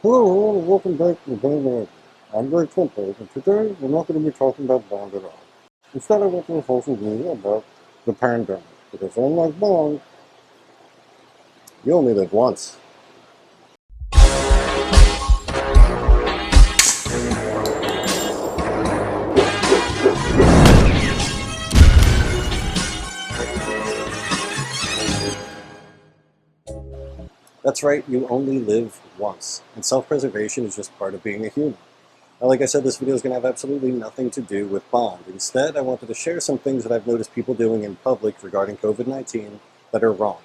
Hello, and welcome back to Bond Armory. I'm Greg Temple, and today we're not going to be talking about Bond at all. Instead, I want to talk to you about the pandemic, because unlike Bond, you only live once. That's right, you only live once, and self-preservation is just part of being a human. Now, like I said, this video is going to have absolutely nothing to do with Bond. Instead, I wanted to share some things that I've noticed people doing in public regarding COVID-19 that are wrong.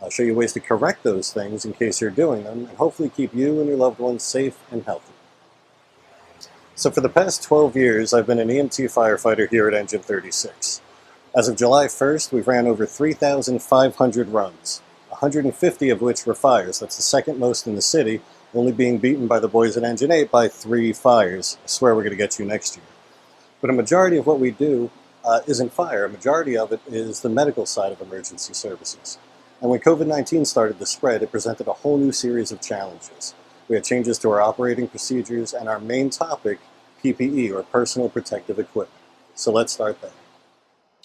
I'll show you ways to correct those things in case you're doing them, and hopefully keep you and your loved ones safe and healthy. So for the past 12 years, I've been an EMT firefighter here at Engine 36. As of July 1st, we've ran over 3,500 runs, 150 of which were fires. That's the second most in the city, only being beaten by the boys at Engine 8 by 3 fires. I swear we're going to get you next year. But a majority of what we do isn't fire. A majority of it is the medical side of emergency services. And when COVID-19 started to spread, it presented a whole new series of challenges. We had changes to our operating procedures and our main topic, PPE, or personal protective equipment. So let's start there.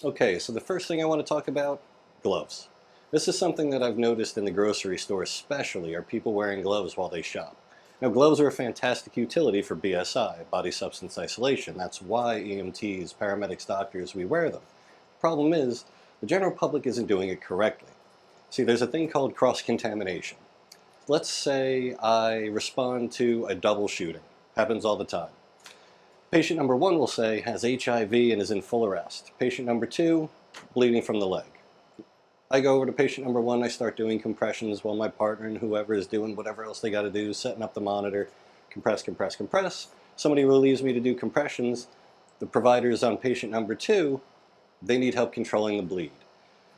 Okay, so the first thing I want to talk about, gloves. This is something that I've noticed in the grocery store especially, are people wearing gloves while they shop. Now, gloves are a fantastic utility for BSI, body substance isolation. That's why EMTs, paramedics, doctors, we wear them. The problem is, the general public isn't doing it correctly. See, there's a thing called cross-contamination. Let's say I respond to a double shooting. Happens all the time. Patient number 1 will say has HIV and is in full arrest. Patient number 2, bleeding from the leg. I go over to patient number 1, I start doing compressions while my partner and whoever is doing whatever else they got to do, setting up the monitor, compress, compress, compress. Somebody relieves me to do compressions. The providers on patient number 2, they need help controlling the bleed.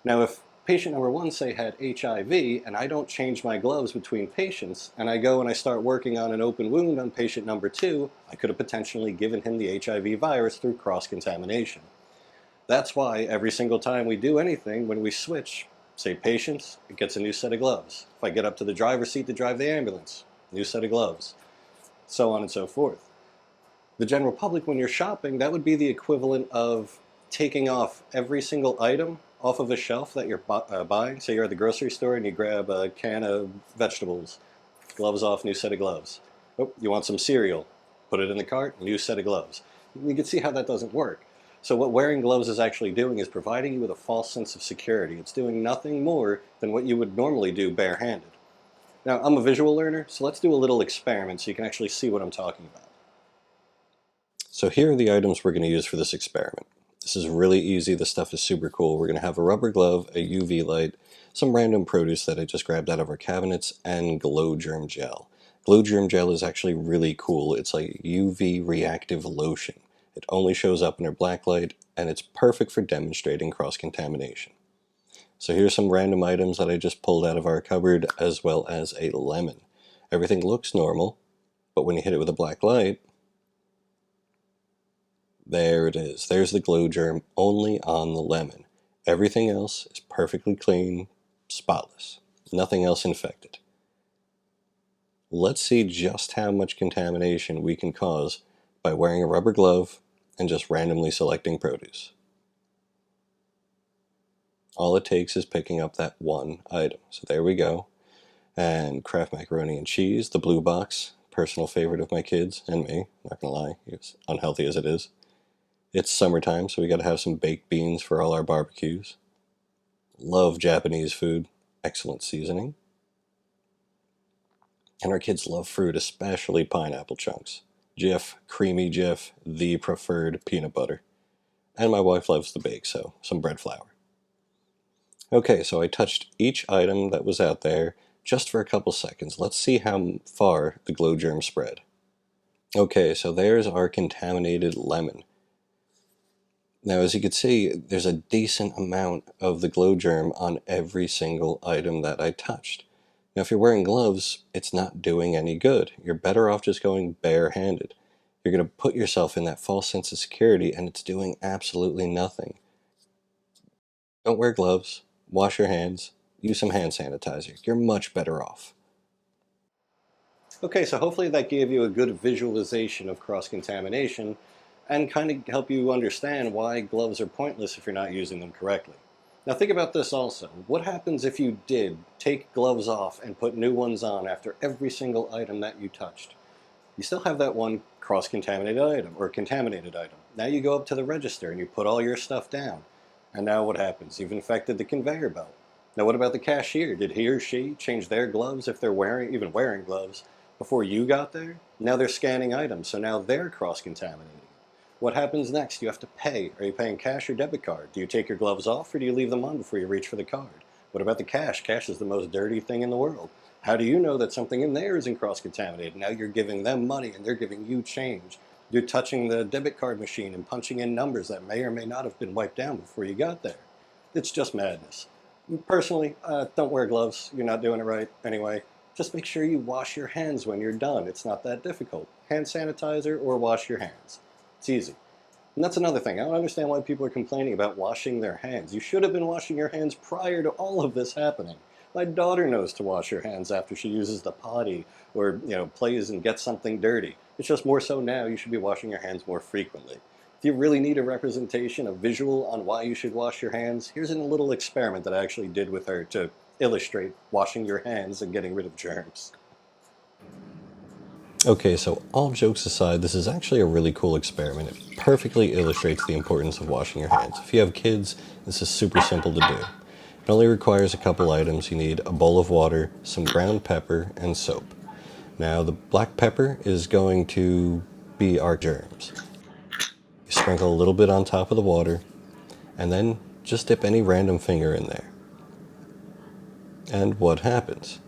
Now, if patient number 1, say, had HIV, and I don't change my gloves between patients, and I go and I start working on an open wound on patient number 2, I could have potentially given him the HIV virus through cross-contamination. That's why every single time we do anything, when we switch, say patients, it gets a new set of gloves. If I get up to the driver's seat to drive the ambulance, new set of gloves, so on and so forth. The general public, when you're shopping, that would be the equivalent of taking off every single item off of a shelf that you're buying. Say you're at the grocery store and you grab a can of vegetables, gloves off, new set of gloves. Oh, you want some cereal, put it in the cart, new set of gloves. You can see how that doesn't work. So what wearing gloves is actually doing is providing you with a false sense of security. It's doing nothing more than what you would normally do barehanded. Now, I'm a visual learner, so let's do a little experiment so you can actually see what I'm talking about. So here are the items we're going to use for this experiment. This is really easy. This stuff is super cool. We're going to have a rubber glove, a UV light, some random produce that I just grabbed out of our cabinets, and glow germ gel. Glow germ gel is actually really cool. It's like UV reactive lotion. It only shows up under black light, and it's perfect for demonstrating cross-contamination. So here's some random items that I just pulled out of our cupboard, as well as a lemon. Everything looks normal, but when you hit it with a black light, there it is. There's the glow germ only on the lemon. Everything else is perfectly clean, spotless. Nothing else infected. Let's see just how much contamination we can cause by wearing a rubber glove and just randomly selecting produce. All it takes is picking up that one item. So there we go. And Kraft macaroni and cheese, the blue box, personal favorite of my kids and me. Not gonna lie, it's unhealthy as it is. It's summertime, so we gotta have some baked beans for all our barbecues. Love Japanese food, excellent seasoning. And our kids love fruit, especially pineapple chunks. Jif, creamy Jif, the preferred peanut butter. And my wife loves the bake, so some bread flour. Okay, so I touched each item that was out there just for a couple seconds. Let's see how far the glow germ spread. Okay, so there's our contaminated lemon. Now, as you can see, there's a decent amount of the glow germ on every single item that I touched. Now, if you're wearing gloves, it's not doing any good. You're better off just going barehanded. You're going to put yourself in that false sense of security, and it's doing absolutely nothing. Don't wear gloves. Wash your hands. Use some hand sanitizer. You're much better off. Okay, so hopefully that gave you a good visualization of cross-contamination and kind of help you understand why gloves are pointless if you're not using them correctly. Now think about this also. What happens if you did take gloves off and put new ones on after every single item that you touched? You still have that one cross-contaminated item or contaminated item. Now you go up to the register and you put all your stuff down. And now what happens? You've infected the conveyor belt. Now what about the cashier? Did he or she change their gloves if they're even wearing gloves before you got there? Now they're scanning items, so now they're cross-contaminating. What happens next? You have to pay. Are you paying cash or debit card? Do you take your gloves off or do you leave them on before you reach for the card? What about the cash? Cash is the most dirty thing in the world. How do you know that something in there isn't cross-contaminated? Now you're giving them money and they're giving you change. You're touching the debit card machine and punching in numbers that may or may not have been wiped down before you got there. It's just madness. Personally, don't wear gloves. You're not doing it right anyway. Just make sure you wash your hands when you're done. It's not that difficult. Hand sanitizer or wash your hands. It's easy. And that's another thing. I don't understand why people are complaining about washing their hands. You should have been washing your hands prior to all of this happening. My daughter knows to wash her hands after she uses the potty or, plays and gets something dirty. It's just more so now you should be washing your hands more frequently. If you really need a representation, a visual on why you should wash your hands, here's a little experiment that I actually did with her to illustrate washing your hands and getting rid of germs. Okay, so all jokes aside, this is actually a really cool experiment. It perfectly illustrates the importance of washing your hands. If you have kids, this is super simple to do. It only requires a couple items. You need a bowl of water, some ground pepper, and soap. Now, the black pepper is going to be our germs. You sprinkle a little bit on top of the water, and then just dip any random finger in there. And what happens?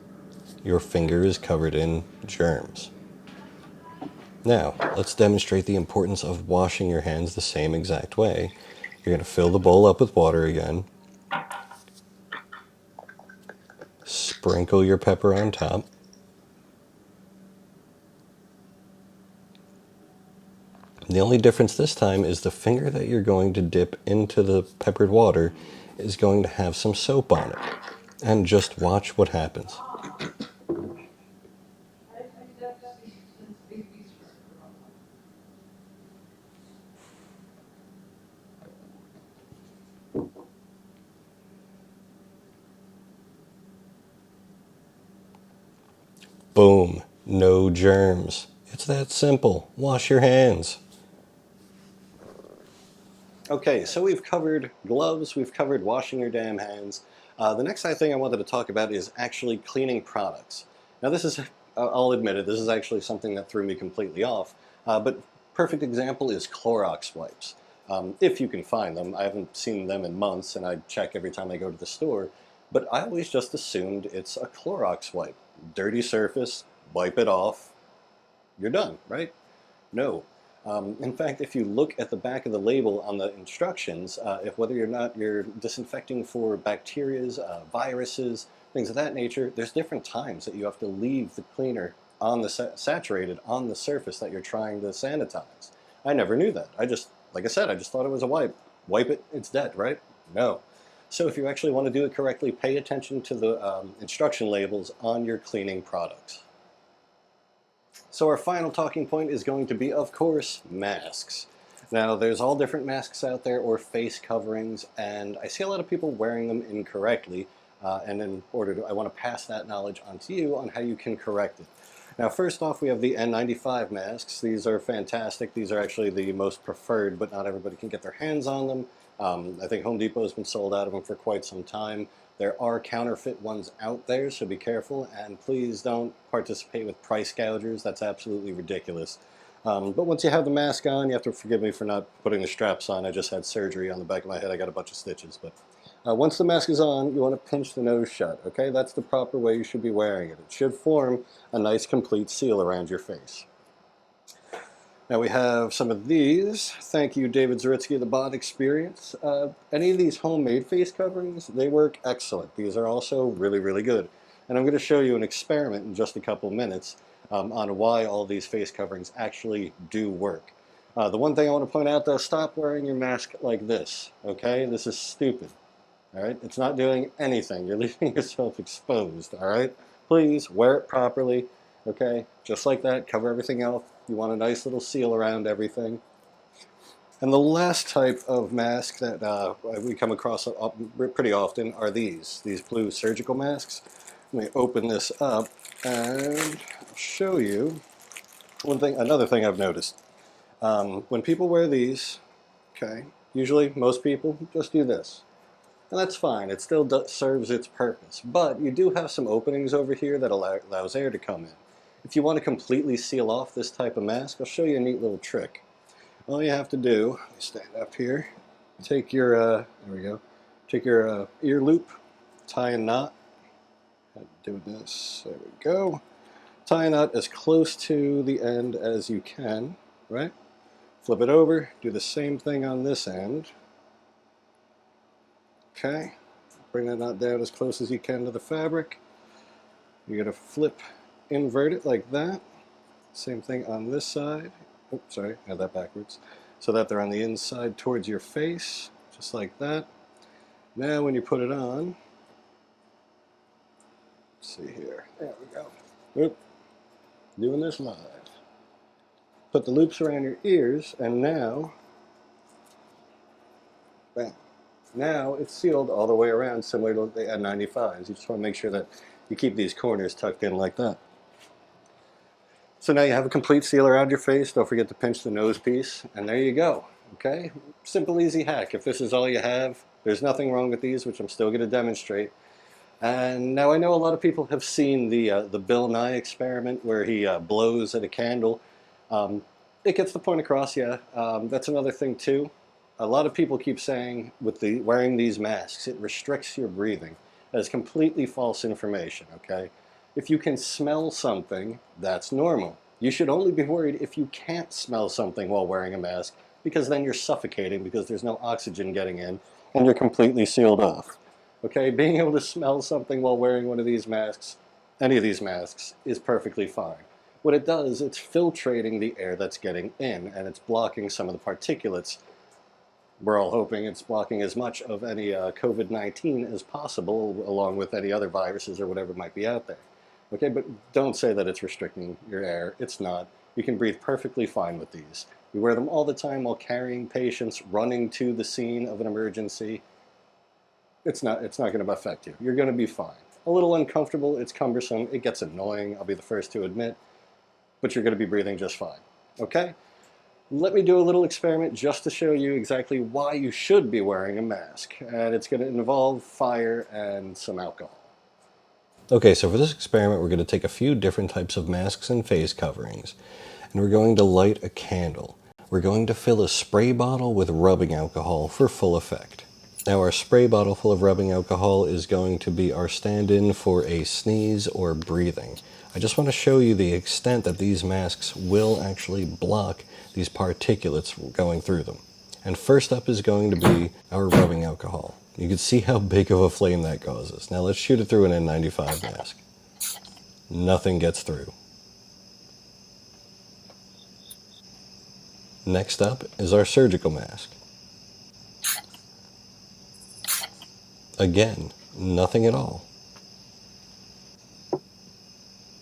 Your finger is covered in germs. Now, let's demonstrate the importance of washing your hands the same exact way. You're going to fill the bowl up with water again. Sprinkle your pepper on top. The only difference this time is the finger that you're going to dip into the peppered water is going to have some soap on it. And just watch what happens. Boom, no germs. It's that simple. Wash your hands. Okay, so we've covered gloves, we've covered washing your damn hands. The next thing I wanted to talk about is actually cleaning products. Now this is, I'll admit it, this is actually something that threw me completely off, but perfect example is Clorox wipes. If you can find them. I haven't seen them in months and I check every time I go to the store, but I always just assumed it's a Clorox wipe. Dirty surface, wipe it off, you're done, right? No. In fact, if you look at the back of the label on the instructions, if whether or not you're disinfecting for bacteria, viruses, things of that nature, there's different times that you have to leave the cleaner on the saturated on the surface that you're trying to sanitize. I never knew that. Like I said, I just thought it was a wipe. Wipe it, it's dead, right? No. So if you actually want to do it correctly, pay attention to the instruction labels on your cleaning products. So our final talking point is going to be, of course, masks. Now, there's all different masks out there, or face coverings, and I see a lot of people wearing them incorrectly, and I want to pass that knowledge on to you on how you can correct it. Now, first off, we have the N95 masks. These are fantastic. These are actually the most preferred, but not everybody can get their hands on them. I think Home Depot has been sold out of them for quite some time. There are counterfeit ones out there, so be careful, and please don't participate with price gougers. That's absolutely ridiculous. But once you have the mask on, you have to forgive me for not putting the straps on. I just had surgery on the back of my head. I got a bunch of stitches. But once the mask is on, you want to pinch the nose shut, okay? That's the proper way you should be wearing it. It should form a nice, complete seal around your face. Now we have some of these. Thank you, David Zaritsky of the Bond Experience. Any of these homemade face coverings, they work excellent. These are also really, really good. And I'm going to show you an experiment in just a couple minutes on why all these face coverings actually do work. The one thing I want to point out though, stop wearing your mask like this, okay? This is stupid, all right? It's not doing anything. You're leaving yourself exposed, all right? Please wear it properly. Okay, just like that, cover everything else. You want a nice little seal around everything. And the last type of mask that we come across pretty often are these blue surgical masks. Let me open this up and show you another thing I've noticed. When people wear these, okay, usually most people just do this. And that's fine, it still serves its purpose. But you do have some openings over here that allows air to come in. If you want to completely seal off this type of mask, I'll show you a neat little trick. All you have to do, stand up here, take your, there we go, take your ear loop, tie a knot, doing this, there we go, tie a knot as close to the end as you can, right? Flip it over, do the same thing on this end, okay, bring that knot down as close as you can to the fabric, you're going to invert it like that, same thing on this side. Oops, sorry, I had that backwards. So that they're on the inside towards your face, just like that. Now when you put it on, let's see here, there we go. Oop, doing this live. Put the loops around your ears, and now, bam. Now it's sealed all the way around, similar to the N95s. You just want to make sure that you keep these corners tucked in like that. So now you have a complete seal around your face. Don't forget to pinch the nose piece, and there you go. Okay, simple, easy hack. If this is all you have, there's nothing wrong with these, which I'm still going to demonstrate. And now I know a lot of people have seen the Bill Nye experiment where he blows at a candle. It gets the point across, yeah. That's another thing too. A lot of people keep saying with wearing these masks, it restricts your breathing. That is completely false information, okay? If you can smell something, that's normal. You should only be worried if you can't smell something while wearing a mask, because then you're suffocating because there's no oxygen getting in and you're completely sealed off. Okay, being able to smell something while wearing one of these masks, any of these masks, is perfectly fine. What it does, it's filtrating the air that's getting in, and it's blocking some of the particulates. We're all hoping it's blocking as much of any COVID-19 as possible, along with any other viruses or whatever might be out there. Okay, but don't say that it's restricting your air. It's not. You can breathe perfectly fine with these. We wear them all the time while carrying patients, running to the scene of an emergency. It's not going to affect you. You're going to be fine. A little uncomfortable, it's cumbersome, it gets annoying, I'll be the first to admit, but you're going to be breathing just fine. Okay? Let me do a little experiment just to show you exactly why you should be wearing a mask. And it's going to involve fire and some alcohol. Okay, so for this experiment, we're going to take a few different types of masks and face coverings, and we're going to light a candle. We're going to fill a spray bottle with rubbing alcohol for full effect. Now, our spray bottle full of rubbing alcohol is going to be our stand-in for a sneeze or breathing. I just want to show you the extent that these masks will actually block these particulates going through them. And first up is going to be our rubbing alcohol. You can see how big of a flame that causes. Now let's shoot it through an N95 mask. Nothing gets through. Next up is our surgical mask. Again, nothing at all.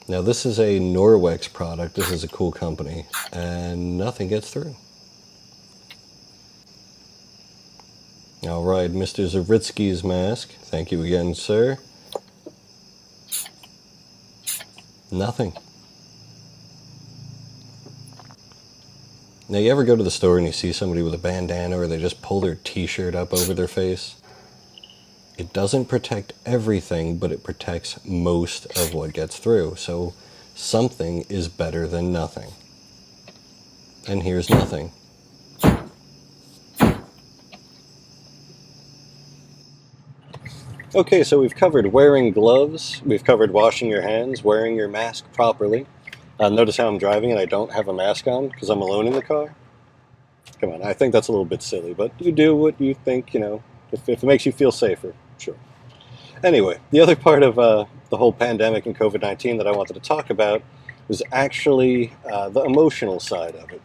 Now this is a Norwex product. This is a cool company, and nothing gets through. All right, Mr. Zawitsky's mask. Thank you again, sir. Nothing. Now, you ever go to the store and you see somebody with a bandana or they just pull their t-shirt up over their face? It doesn't protect everything, but it protects most of what gets through. So something is better than nothing. And here's nothing. Okay, so we've covered wearing gloves, we've covered washing your hands, wearing your mask properly. Notice how I'm driving and I don't have a mask on because I'm alone in the car. Come on, I think that's a little bit silly, but you do what you think, you know, if it makes you feel safer, sure. Anyway, the other part of the whole pandemic and COVID-19 that I wanted to talk about was actually the emotional side of it.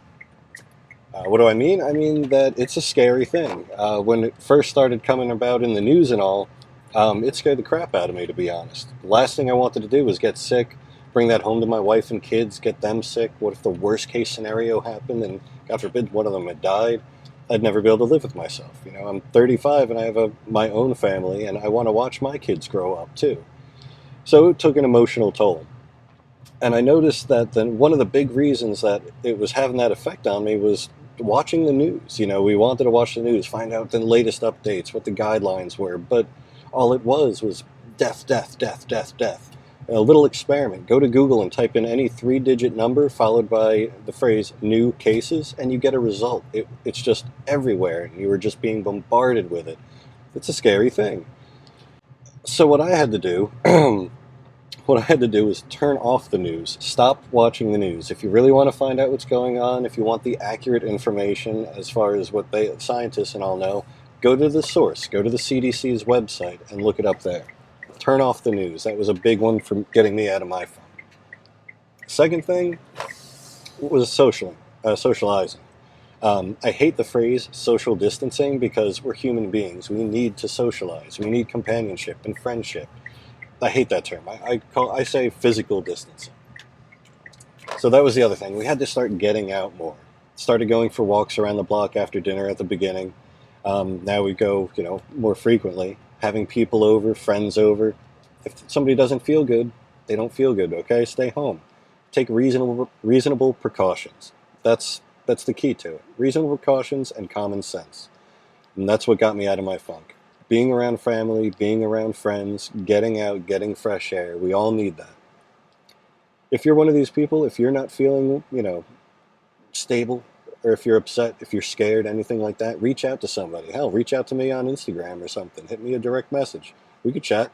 What do I mean? I mean that it's a scary thing. When it first started coming about in the news and all, it scared the crap out of me, to be honest. The last thing I wanted to do was get sick. bring that home to my wife and kids, get them sick? What if the worst case scenario happened and, God forbid, one of them had died? I'd never be able to live with myself. You know, I'm 35 and I have my own family, and I want to watch my kids grow up too. So it took an emotional toll. And I noticed that then one of the big reasons that it was having that effect on me was watching the news. You know, we wanted to watch the news, find out the latest updates, what the guidelines were, but all it was death, death, death, death, death. A little experiment. Go to Google and type in any 3-digit number followed by the phrase new cases, and you get a result. It's just everywhere, and you were just being bombarded with it. It's a scary thing. So what I had to do what I had to do was turn off the news. Stop watching the news. If you really want to find out what's going on, if you want the accurate information as far as what scientists and all know, go to the source. Go to the CDC's website and look it up there. Turn off the news. That was a big one for getting me out of my phone. Second thing was socializing. I hate the phrase social distancing because we're human beings. We need to socialize. We need companionship and friendship. I hate that term. I say physical distancing. So that was the other thing. We had to start getting out more. Started going for walks around the block after dinner at the beginning. Now we go, more frequently. Having people over, friends over. If somebody doesn't feel good, they don't feel good. Okay, stay home. Take reasonable precautions. That's the key to it. Reasonable precautions and common sense. And that's what got me out of my funk. Being around family, being around friends, getting out, getting fresh air. We all need that. If you're one of these people, if you're not feeling, stable, or if you're upset, if you're scared, anything like that, reach out to somebody. Hell, reach out to me on Instagram or something. Hit me a direct message. We could chat.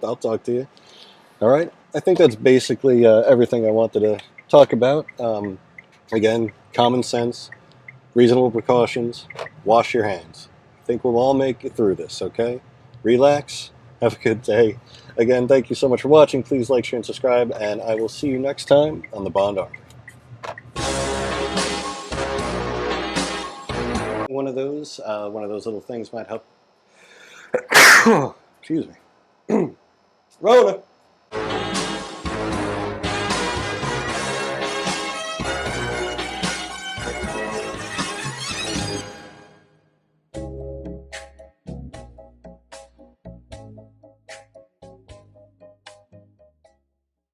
I'll talk to you. All right? I think that's basically everything I wanted to talk about. Again, common sense, reasonable precautions, wash your hands. I think we'll all make it through this, okay? Relax. Have a good day. Again, thank you so much for watching. Please like, share, and subscribe, and I will see you next time on the Bond Armory. One of those little things might help. Excuse me. Rona!